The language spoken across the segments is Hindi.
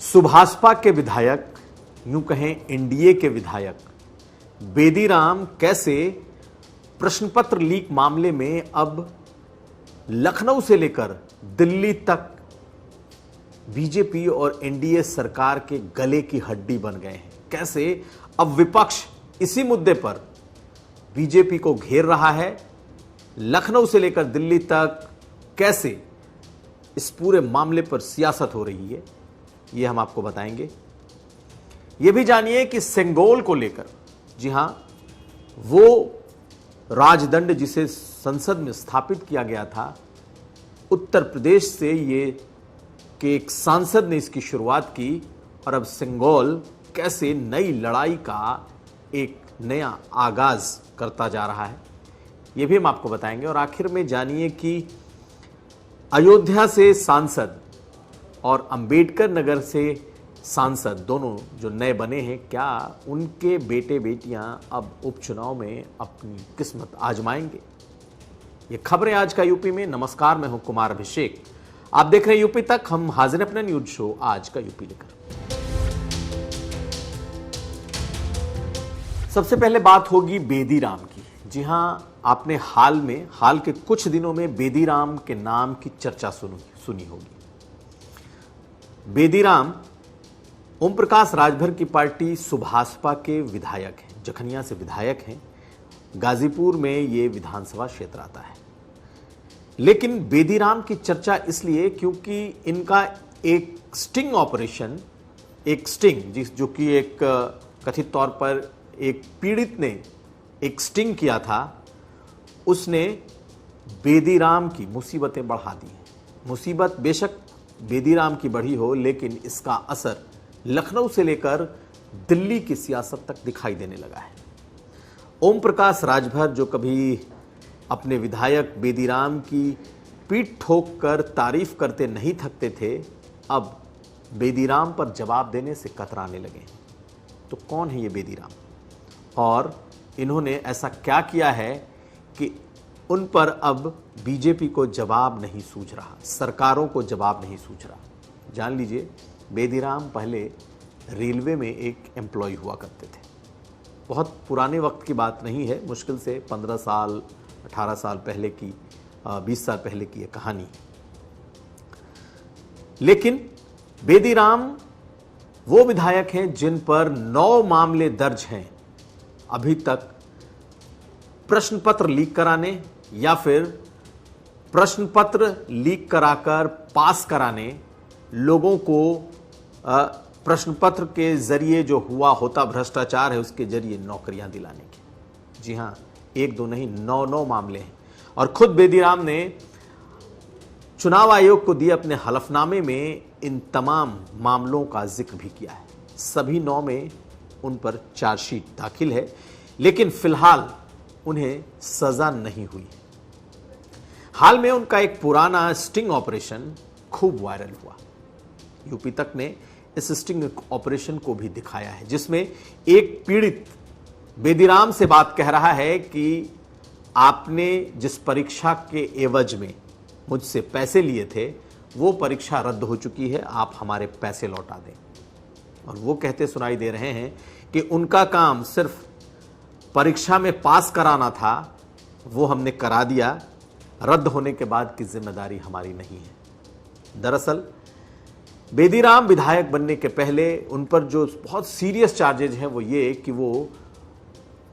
सुभाषपा के विधायक, यूं कहें एनडीए के विधायक बेदीराम कैसे प्रश्न पत्र लीक मामले में अब लखनऊ से लेकर दिल्ली तक बीजेपी और एनडीए सरकार के गले की हड्डी बन गए हैं। कैसे अब विपक्ष इसी मुद्दे पर बीजेपी को घेर रहा है, लखनऊ से लेकर दिल्ली तक कैसे इस पूरे मामले पर सियासत हो रही है, यह हम आपको बताएंगे। यह भी जानिए कि सेंगोल को लेकर, जी हां, वो राजदंड जिसे संसद में स्थापित किया गया था, उत्तर प्रदेश से ये कि एक सांसद ने इसकी शुरुआत की और अब सेंगोल कैसे नई लड़ाई का एक नया आगाज करता जा रहा है, यह भी हम आपको बताएंगे। और आखिर में जानिए कि अयोध्या से सांसद और अंबेडकर नगर से सांसद दोनों जो नए बने हैं, क्या उनके बेटे बेटियां अब उपचुनाव में अपनी किस्मत आजमाएंगे? ये खबरें आज का यूपी में। नमस्कार, मैं हूं कुमार अभिषेक, आप देख रहे हैं यूपी तक। हम हाजिर हैं अपना न्यूज शो आज का यूपी लेकर। सबसे पहले बात होगी बेदीराम की। जी हां, आपने हाल के कुछ दिनों में बेदीराम के नाम की चर्चा सुनी होगी। बेदीराम ओम प्रकाश राजभर की पार्टी सुभाषपा के विधायक हैं, जखनिया से विधायक हैं। गाजीपुर में ये विधानसभा क्षेत्र आता है। लेकिन बेदीराम की चर्चा इसलिए क्योंकि इनका एक स्टिंग ऑपरेशन, जो कि एक कथित तौर पर एक पीड़ित ने एक स्टिंग किया था, उसने बेदीराम की मुसीबतें बढ़ा दी। मुसीबत बेशक बेदीराम की बढ़ी हो, लेकिन इसका असर लखनऊ से लेकर दिल्ली की सियासत तक दिखाई देने लगा है। ओम प्रकाश राजभर, जो कभी अपने विधायक बेदीराम की पीठ ठोक कर तारीफ करते नहीं थकते थे, अब बेदीराम पर जवाब देने से कतराने लगे। तो कौन है ये बेदीराम और इन्होंने ऐसा क्या किया है कि उन पर अब बीजेपी को जवाब नहीं सूझ रहा, सरकारों को जवाब नहीं सूझ रहा? जान लीजिए, बेदीराम पहले रेलवे में एक एम्प्लॉय हुआ करते थे। बहुत पुराने वक्त की बात नहीं है, मुश्किल से 15 साल 18 साल पहले की, 20 साल पहले की यह कहानी। लेकिन बेदीराम वो विधायक हैं जिन पर 9 मामले दर्ज हैं अभी तक प्रश्न पत्र लीक कराने या फिर प्रश्न पत्र लीक कराकर पास कराने, लोगों को प्रश्न पत्र के जरिए जो होता भ्रष्टाचार है उसके जरिए नौकरियां दिलाने की। जी हां, 1-2 नहीं, 9 मामले हैं। और खुद बेदीराम ने चुनाव आयोग को दिए अपने हलफनामे में इन तमाम मामलों का जिक्र भी किया है। सभी 9 में उन पर चार्जशीट दाखिल है, लेकिन फिलहाल उन्हें सजा नहीं हुई। हाल में उनका एक पुराना स्टिंग ऑपरेशन खूब वायरल हुआ। यूपी तक ने इस स्टिंग ऑपरेशन को भी दिखाया है, जिसमें एक पीड़ित बेदीराम से बात कह रहा है कि आपने जिस परीक्षा के एवज में मुझसे पैसे लिए थे, वो परीक्षा रद्द हो चुकी है, आप हमारे पैसे लौटा दें। और वो कहते सुनाई दे रहे हैं कि उनका काम सिर्फ परीक्षा में पास कराना था, वो हमने करा दिया, रद्द होने के बाद की जिम्मेदारी हमारी नहीं है। दरअसल बेदीराम विधायक बनने के पहले उन पर जो बहुत सीरियस चार्जेज हैं वो ये कि वो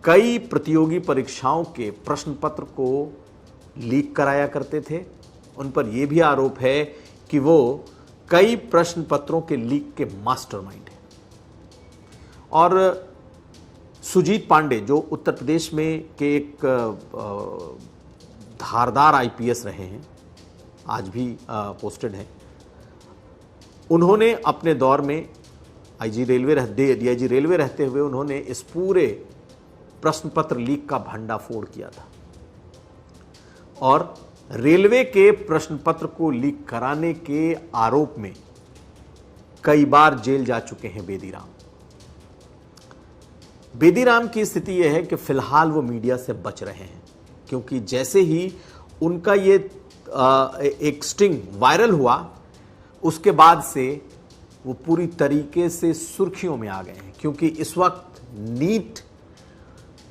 कई प्रतियोगी परीक्षाओं के प्रश्न पत्र को लीक कराया करते थे। उन पर यह भी आरोप है कि वो कई प्रश्न पत्रों के लीक के मास्टरमाइंड हैं। और सुजीत पांडे, जो उत्तर प्रदेश में के एक धारदार आईपीएस रहे हैं, आज भी पोस्टेड हैं, उन्होंने अपने दौर में डीआईजी रेलवे रहते हुए उन्होंने इस पूरे प्रश्न पत्र लीक का भंडाफोड़ किया था और रेलवे के प्रश्न पत्र को लीक कराने के आरोप में कई बार जेल जा चुके हैं बेदीराम। बेदीराम की स्थिति यह है कि फिलहाल वो मीडिया से बच रहे हैं, क्योंकि जैसे ही उनका ये एक स्टिंग वायरल हुआ, उसके बाद से वो पूरी तरीके से सुर्खियों में आ गए हैं, क्योंकि इस वक्त नीट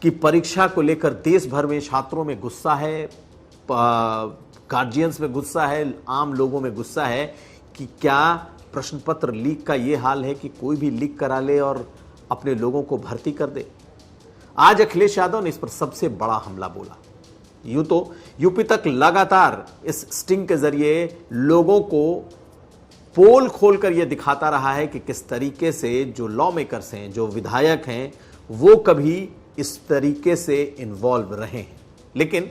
की परीक्षा को लेकर देश भर में छात्रों में गुस्सा है, गार्जियंस में गुस्सा है, आम लोगों में गुस्सा है कि क्या प्रश्न पत्र लीक का ये हाल है कि कोई भी लीक करा ले और अपने लोगों को भर्ती कर दे। आज अखिलेश यादव ने इस पर सबसे बड़ा हमला बोला। यूं तो यूपी तक लगातार इस स्टिंग के जरिए लोगों को पोल खोलकर यह दिखाता रहा है कि किस तरीके से जो लॉ मेकर्स हैं, जो विधायक हैं, वो कभी इस तरीके से इन्वॉल्व रहे हैं। लेकिन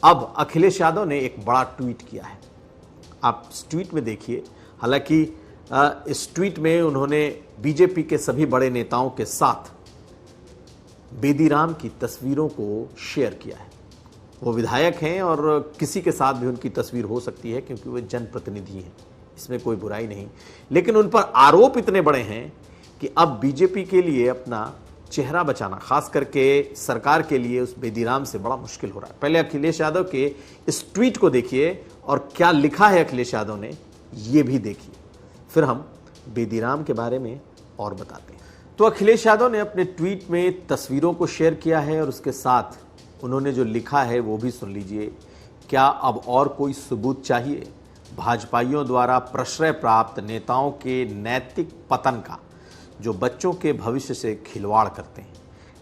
अब अखिलेश यादव ने एक बड़ा ट्वीट किया है। आप इस ट्वीट में देखिए, हालांकि इस ट्वीट में उन्होंने बीजेपी के सभी बड़े नेताओं के साथ बेदीराम की तस्वीरों को शेयर किया है। वो विधायक हैं और किसी के साथ भी उनकी तस्वीर हो सकती है, क्योंकि वे जनप्रतिनिधि हैं, इसमें कोई बुराई नहीं। लेकिन उन पर आरोप इतने बड़े हैं कि अब बीजेपी के लिए अपना चेहरा बचाना, खास करके सरकार के लिए, उस बेदीराम से बड़ा मुश्किल हो रहा है। पहले अखिलेश यादव के इस ट्वीट को देखिए और क्या लिखा है अखिलेश यादव ने, ये भी देखिए, फिर हम बेदीराम के बारे में और बताते हैं। तो अखिलेश यादव ने अपने ट्वीट में तस्वीरों को शेयर किया है और उसके साथ उन्होंने जो लिखा है वो भी सुन लीजिए। क्या अब और कोई सबूत चाहिए? भाजपाइयों द्वारा प्रश्रय प्राप्त नेताओं के नैतिक पतन का, जो बच्चों के भविष्य से खिलवाड़ करते हैं।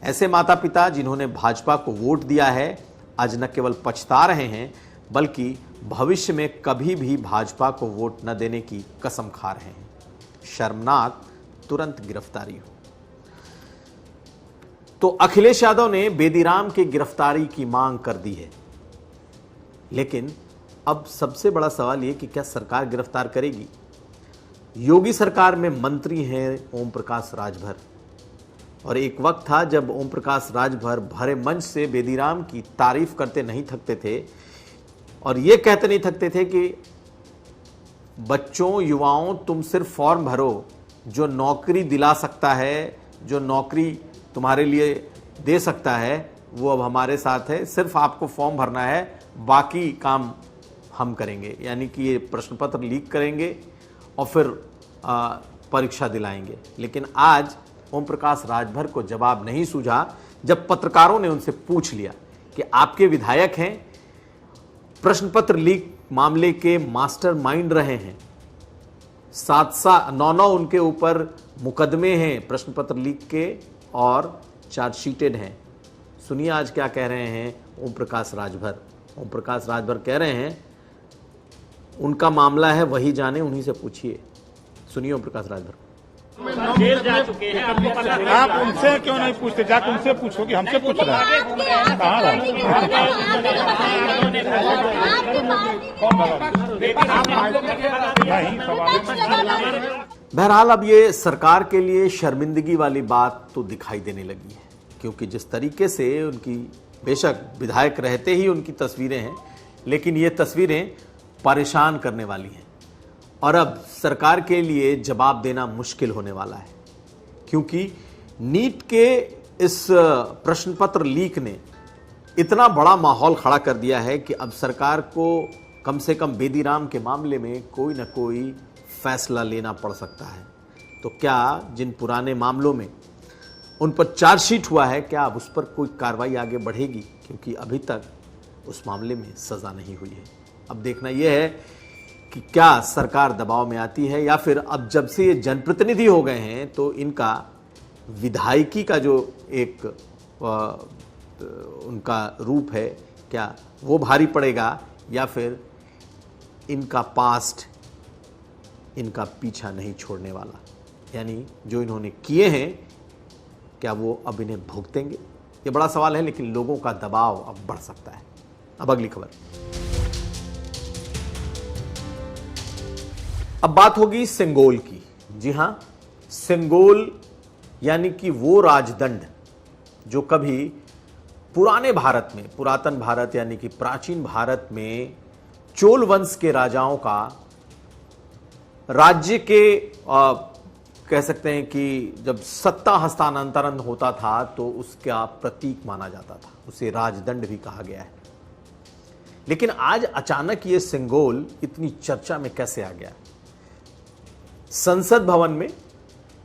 ऐसे माता पिता जिन्होंने भाजपा को वोट दिया है, आज न केवल पछता रहे हैं, बल्कि भविष्य में कभी भी भाजपा को वोट न देने की कसम खा रहे हैं। शर्मनाक, तुरंत गिरफ्तारी हो। तो अखिलेश यादव ने बेदीराम की गिरफ्तारी की मांग कर दी है। लेकिन अब सबसे बड़ा सवाल यह कि क्या सरकार गिरफ्तार करेगी? योगी सरकार में मंत्री हैं ओम प्रकाश राजभर, और एक वक्त था जब ओम प्रकाश राजभर भरे मंच से बेदीराम की तारीफ करते नहीं थकते थे और ये कहते नहीं थकते थे कि बच्चों, युवाओं, तुम सिर्फ फॉर्म भरो, जो नौकरी दिला सकता है, जो नौकरी तुम्हारे लिए दे सकता है, वो अब हमारे साथ है, सिर्फ आपको फॉर्म भरना है, बाकी काम हम करेंगे। यानी कि ये प्रश्न पत्र लीक करेंगे और फिर परीक्षा दिलाएंगे। लेकिन आज ओम प्रकाश राजभर को जवाब नहीं सूझा जब पत्रकारों ने उनसे पूछ लिया कि आपके विधायक हैं, प्रश्न पत्र लीक मामले के मास्टरमाइंड रहे हैं, 9 उनके ऊपर मुकदमे हैं प्रश्न पत्र लीक के और चार्जशीटेड हैं। सुनिए आज क्या कह रहे हैं ओम प्रकाश राजभर। ओम प्रकाश राजभर कह रहे हैं उनका मामला है, वही जाने, उन्हीं से पूछिए। सुनिए ओम प्रकाश राजभर। जेल जा चुके हैं, आप उनसे क्यों नहीं पूछते? जाकर उनसे पूछो कि हमसे पूछ रहे हैं। कहाँ बहरहाल अब ये सरकार के लिए शर्मिंदगी वाली बात तो दिखाई देने लगी है, क्योंकि जिस तरीके से उनकी, बेशक विधायक रहते ही उनकी तस्वीरें हैं, लेकिन ये तस्वीरें परेशान करने वाली हैं और अब सरकार के लिए जवाब देना मुश्किल होने वाला है, क्योंकि नीट के इस प्रश्न पत्र लीक ने इतना बड़ा माहौल खड़ा कर दिया है कि अब सरकार को कम से कम बेदीराम के मामले में कोई ना कोई फैसला लेना पड़ सकता है। तो क्या जिन पुराने मामलों में उन पर चार्जशीट हुआ है, क्या अब उस पर कोई कार्रवाई आगे बढ़ेगी? क्योंकि अभी तक उस मामले में सजा नहीं हुई है। अब देखना यह है कि क्या सरकार दबाव में आती है, या फिर अब जब से ये जनप्रतिनिधि हो गए हैं तो इनका विधायकी का जो एक उनका रूप है, क्या वो भारी पड़ेगा, या फिर इनका पास्ट इनका पीछा नहीं छोड़ने वाला? यानी जो इन्होंने किए हैं, क्या वो अब इन्हें भुगतेंगे? ये बड़ा सवाल है, लेकिन लोगों का दबाव अब बढ़ सकता है। अब अगली खबर। अब बात होगी सेंगोल की। जी हां, सेंगोल यानी कि वो राजदंड जो कभी पुराने भारत में, पुरातन भारत यानी कि प्राचीन भारत में चोल वंश के राजाओं का राज्य के कह सकते हैं कि जब सत्ता हस्तांतरण होता था तो उसका प्रतीक माना जाता था, उसे राजदंड भी कहा गया है। लेकिन आज अचानक ये सेंगोल इतनी चर्चा में कैसे आ गया? संसद भवन में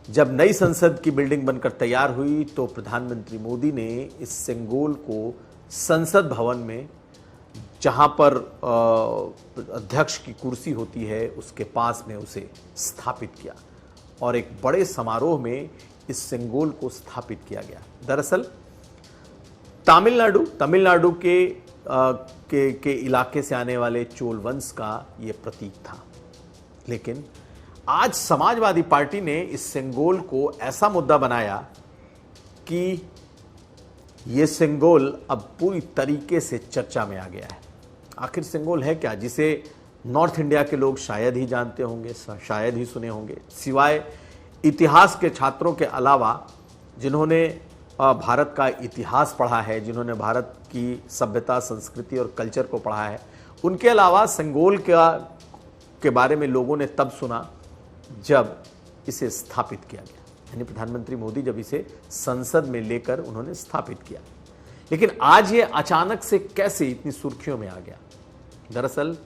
जब नई संसद की बिल्डिंग बनकर तैयार हुई तो प्रधानमंत्री मोदी ने इस सिंगोल को संसद भवन में, जहां पर अध्यक्ष की कुर्सी होती है, उसके पास में उसे स्थापित किया और एक बड़े समारोह में इस सिंगोल को स्थापित किया गया। दरअसल तमिलनाडु के इलाके से आने वाले चोल वंश का यह प्रतीक था। लेकिन आज समाजवादी पार्टी ने इस सिंगोल को ऐसा मुद्दा बनाया कि यह सिंगोल अब पूरी तरीके से चर्चा में आ गया है। आखिर सिंगोल है क्या, जिसे नॉर्थ इंडिया के लोग शायद ही जानते होंगे, शायद ही सुने होंगे, सिवाय इतिहास के छात्रों के अलावा जिन्होंने भारत का इतिहास पढ़ा है, जिन्होंने भारत की सभ्यता, संस्कृति और कल्चर को पढ़ा है। उनके अलावा सिंगोल के बारे में लोगों ने तब सुना जब इसे स्थापित किया गया, यानी प्रधानमंत्री मोदी जब इसे संसद में लेकर उन्होंने स्थापित किया। लेकिन आज ये अचानक से कैसे इतनी सुर्खियों में आ गया? दरअसल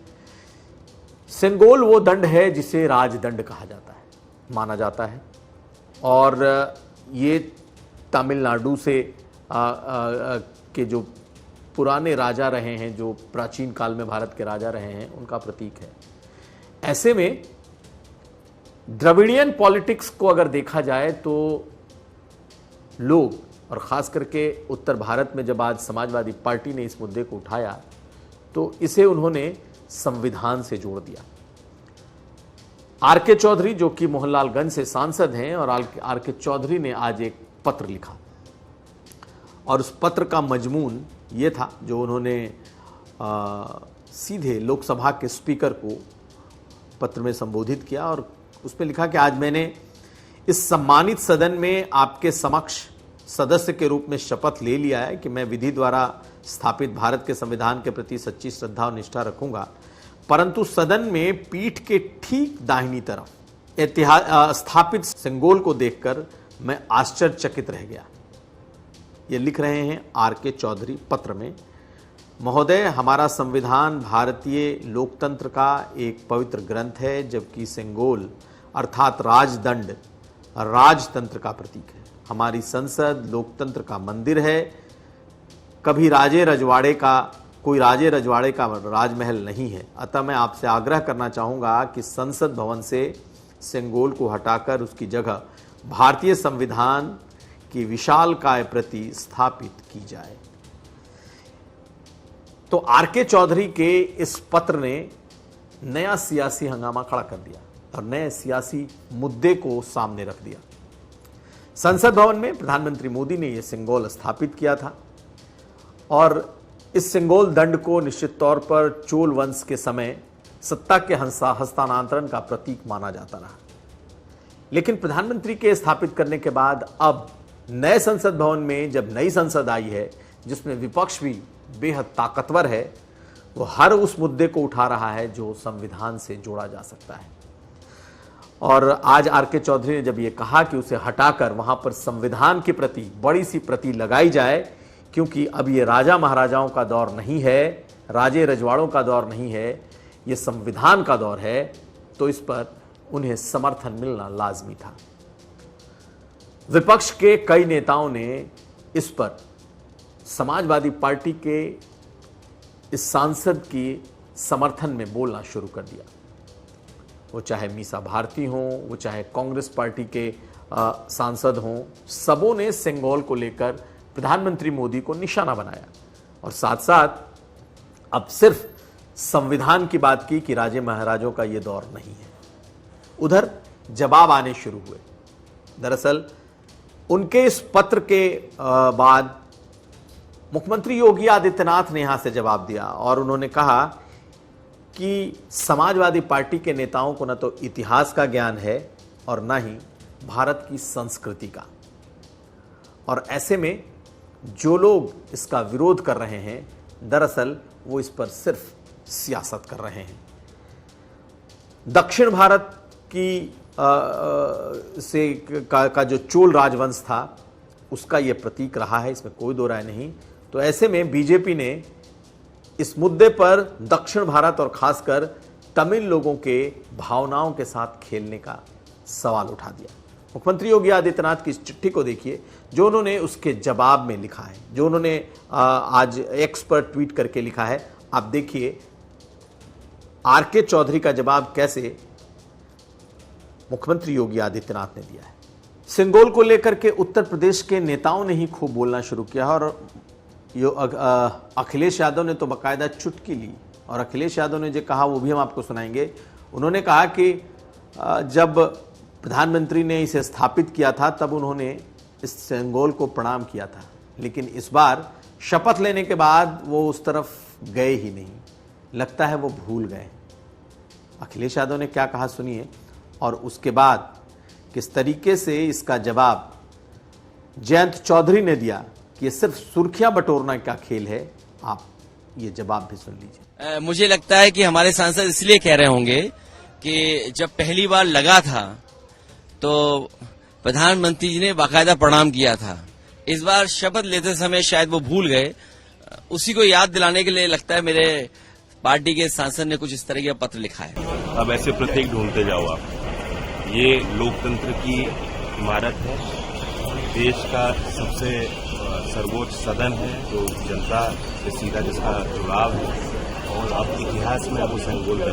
सिंगोल वो दंड है जिसे राजदंड कहा जाता है, माना जाता है, और ये तमिलनाडु से के जो पुराने राजा रहे हैं, जो प्राचीन काल में भारत के राजा रहे हैं, उनका प्रतीक है। ऐसे में द्रविडियन पॉलिटिक्स को अगर देखा जाए तो लोग, और खास करके उत्तर भारत में जब आज समाजवादी पार्टी ने इस मुद्दे को उठाया तो इसे उन्होंने संविधान से जोड़ दिया। आर.के. चौधरी जो कि मोहनलालगंज से सांसद हैं, और आर.के. चौधरी ने आज एक पत्र लिखा और उस पत्र का मजमून ये था, जो उन्होंने सीधे लोकसभा के स्पीकर को पत्र में संबोधित किया और उस पर लिखा कि आज मैंने इस सम्मानित सदन में आपके समक्ष सदस्य के रूप में शपथ ले लिया है कि मैं विधि द्वारा स्थापित भारत के संविधान के प्रति सच्ची श्रद्धा और निष्ठा रखूंगा, परंतु सदन में पीठ के ठीक दाहिनी तरफ स्थापित सिंगोल को देखकर मैं आश्चर्यचकित रह गया। ये लिख रहे हैं आर.के. चौधरी पत्र में। महोदय, हमारा संविधान भारतीय लोकतंत्र का एक पवित्र ग्रंथ है, जबकि सिंगोल अर्थात राजदंड राजतंत्र का प्रतीक है। हमारी संसद लोकतंत्र का मंदिर है, कोई राजे रजवाड़े का राजमहल नहीं है। अतः मैं आपसे आग्रह करना चाहूँगा कि संसद भवन से सिंगोल को हटाकर उसकी जगह भारतीय संविधान की विशालकाय प्रति स्थापित की जाए। तो आर.के. चौधरी के इस पत्र ने नया सियासी हंगामा खड़ा कर दिया और नए सियासी मुद्दे को सामने रख दिया। संसद भवन में प्रधानमंत्री मोदी ने यह सिंगोल स्थापित किया था और इस सिंगोल दंड को निश्चित तौर पर चोल वंश के समय सत्ता के हस्तांतरण का प्रतीक माना जाता रहा। लेकिन प्रधानमंत्री के स्थापित करने के बाद अब नए संसद भवन में जब नई संसद आई है, जिसमें विपक्ष भी बेहद ताकतवर है, वो हर उस मुद्दे को उठा रहा है जो संविधान से जोड़ा जा सकता है। और आज आर.के. चौधरी ने जब ये कहा कि उसे हटाकर वहां पर संविधान के प्रति बड़ी सी प्रति लगाई जाए, क्योंकि अब ये राजा महाराजाओं का दौर नहीं है, राजे रजवाड़ों का दौर नहीं है, ये संविधान का दौर है, तो इस पर उन्हें समर्थन मिलना लाजमी था। विपक्ष के कई नेताओं ने इस पर समाजवादी पार्टी के इस सांसद की समर्थन में बोलना शुरू कर दिया। वो चाहे मीसा भारती हों, वो चाहे कांग्रेस पार्टी के सांसद हों, सबों ने सिंगोल को लेकर प्रधानमंत्री मोदी को निशाना बनाया और साथ साथ अब सिर्फ संविधान की बात की कि राजे महाराजों का ये दौर नहीं है। उधर जवाब आने शुरू हुए। दरअसल उनके इस पत्र के बाद मुख्यमंत्री योगी आदित्यनाथ ने यहां से जवाब दिया और उन्होंने कहा कि समाजवादी पार्टी के नेताओं को न तो इतिहास का ज्ञान है और न ही भारत की संस्कृति का, और ऐसे में जो लोग इसका विरोध कर रहे हैं, दरअसल वो इस पर सिर्फ सियासत कर रहे हैं। दक्षिण भारत की का जो चोल राजवंश था, उसका ये प्रतीक रहा है, इसमें कोई दो राय नहीं। तो ऐसे में बीजेपी ने इस मुद्दे पर दक्षिण भारत और खासकर तमिल लोगों के भावनाओं के साथ खेलने का सवाल उठा दिया। मुख्यमंत्री योगी आदित्यनाथ की इस चिट्ठी को देखिए जो उन्होंने उसके जवाब में लिखा है, जो उन्होंने आज एक्स पर ट्वीट करके लिखा है। आप देखिए आर.के. चौधरी का जवाब कैसे मुख्यमंत्री योगी आदित्यनाथ ने दिया है। सिंगोल को लेकर के उत्तर प्रदेश के नेताओं ने ही खूब बोलना शुरू किया और अखिलेश यादव ने तो बाकायदा चुटकी ली और अखिलेश यादव ने जो कहा वो भी हम आपको सुनाएंगे। उन्होंने कहा कि जब प्रधानमंत्री ने इसे स्थापित किया था तब उन्होंने इस सिंगोल को प्रणाम किया था, लेकिन इस बार शपथ लेने के बाद वो उस तरफ गए ही नहीं, लगता है वो भूल गए। अखिलेश यादव ने क्या कहा सुनिए और उसके बाद किस तरीके से इसका जवाब जयंत चौधरी ने दिया कि ये सिर्फ सुर्खियां बटोरना का खेल है। आप ये जवाब भी सुन लीजिए। मुझे लगता है कि हमारे सांसद इसलिए कह रहे होंगे कि जब पहली बार लगा था तो प्रधानमंत्री जी ने बाकायदा प्रणाम किया था, इस बार शपथ लेते समय शायद वो भूल गए। उसी को याद दिलाने के लिए लगता है मेरे पार्टी के सांसद ने कुछ इस तरह का पत्र लिखा है। अब ऐसे प्रतीक ढूंढते जाओ आप। ये लोकतंत्र की इमारत है, देश का सबसे सर्वोच्च सदन है जो जनता से सीधा जिसका जुड़ाव है और अब इतिहास में अब वो सिंगोल है।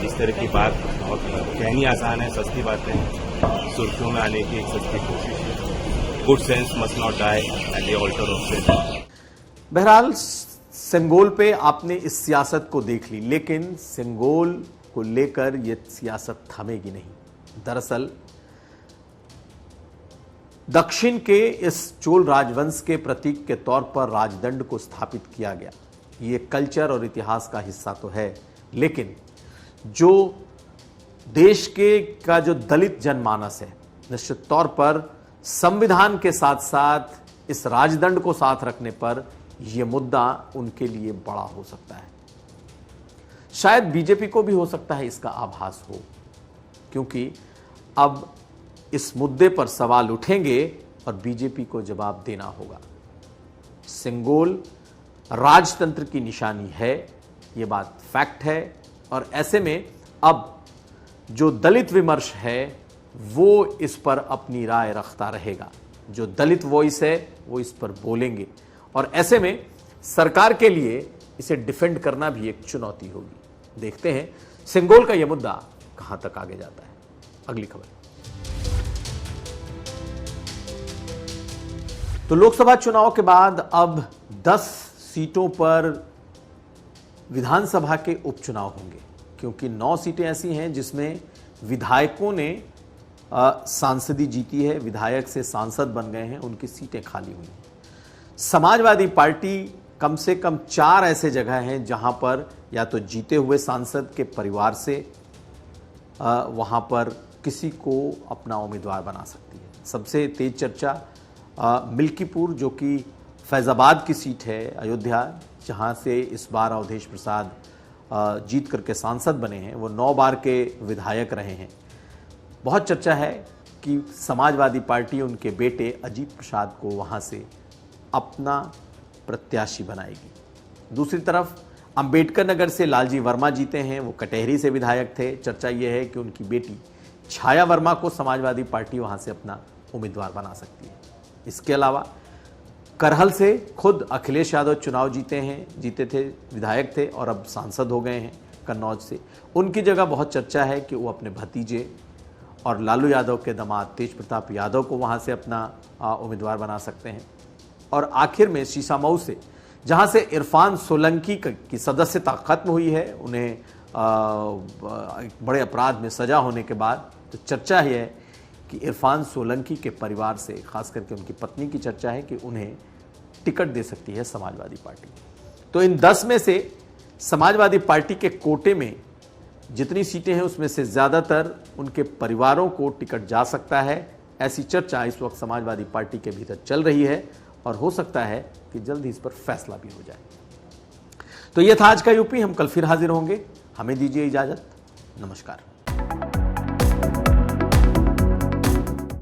इस तरह की बात बहुत कहनी आसान है, सस्ती बातें हैं, सुर्खियों में आने की एक सस्ती कोशिश है। Good sense must not die at the altar of sense. बहरहाल सिंगोल पे आपने इस सियासत को देख ली, लेकिन सिंगोल को लेकर यह सियासत थमेगी नहीं। दरअसल दक्षिण के इस चोल राजवंश के प्रतीक के तौर पर राजदंड को स्थापित किया गया। ये कल्चर और इतिहास का हिस्सा तो है, लेकिन जो देश के का जो दलित जनमानस है निश्चित तौर पर संविधान के साथ साथ इस राजदंड को साथ रखने पर यह मुद्दा उनके लिए बड़ा हो सकता है। शायद बीजेपी को भी हो सकता है इसका आभास हो, क्योंकि अब इस मुद्दे पर सवाल उठेंगे और बीजेपी को जवाब देना होगा। सिंगोल राजतंत्र की निशानी है, यह बात फैक्ट है और ऐसे में अब जो दलित विमर्श है वो इस पर अपनी राय रखता रहेगा। जो दलित वॉइस है वो इस पर बोलेंगे और ऐसे में सरकार के लिए इसे डिफेंड करना भी एक चुनौती होगी। देखते हैं सिंगोल का यह मुद्दा कहां तक आगे जाता है। अगली खबर। तो लोकसभा चुनाव के बाद अब 10 सीटों पर विधानसभा के उपचुनाव होंगे, क्योंकि 9 सीटें ऐसी हैं जिसमें विधायकों ने सांसदी जीती है, विधायक से सांसद बन गए हैं, उनकी सीटें खाली हुई हैं। समाजवादी पार्टी कम से कम 4 ऐसे जगह हैं जहां पर या तो जीते हुए सांसद के परिवार से वहां पर किसी को अपना उम्मीदवार बना सकती है। सबसे तेज चर्चा मिल्कीपुर, जो कि फैजाबाद की सीट है, अयोध्या, जहां से इस बार अवधेश प्रसाद जीत करके सांसद बने हैं, वो 9 बार के विधायक रहे हैं। बहुत चर्चा है कि समाजवादी पार्टी उनके बेटे अजीत प्रसाद को वहां से अपना प्रत्याशी बनाएगी। दूसरी तरफ अंबेडकर नगर से लालजी वर्मा जीते हैं, वो कटहरी से विधायक थे। चर्चा यह है कि उनकी बेटी छाया वर्मा को समाजवादी पार्टी वहां से अपना उम्मीदवार बना सकती है। इसके अलावा करहल से खुद अखिलेश यादव चुनाव जीते थे, विधायक थे और अब सांसद हो गए हैं कन्नौज से। उनकी जगह बहुत चर्चा है कि वो अपने भतीजे और लालू यादव के दामाद तेज प्रताप यादव को वहां से अपना उम्मीदवार बना सकते हैं। और आखिर में शीशामऊ से, जहां से इरफान सोलंकी की सदस्यता खत्म हुई है, उन्हें एक बड़े अपराध में सजा होने के बाद, तो चर्चा है कि इरफान सोलंकी के परिवार से, खास करके उनकी पत्नी की चर्चा है कि उन्हें टिकट दे सकती है समाजवादी पार्टी। तो इन 10 में से समाजवादी पार्टी के कोटे में जितनी सीटें हैं उसमें से ज्यादातर उनके परिवारों को टिकट जा सकता है। ऐसी चर्चा इस वक्त समाजवादी पार्टी के भीतर चल रही है और हो सकता है कि जल्द ही इस पर फैसला भी हो जाए। तो यह था आज का यूपी। हम कल फिर हाजिर होंगे। हमें दीजिए इजाजत। नमस्कार।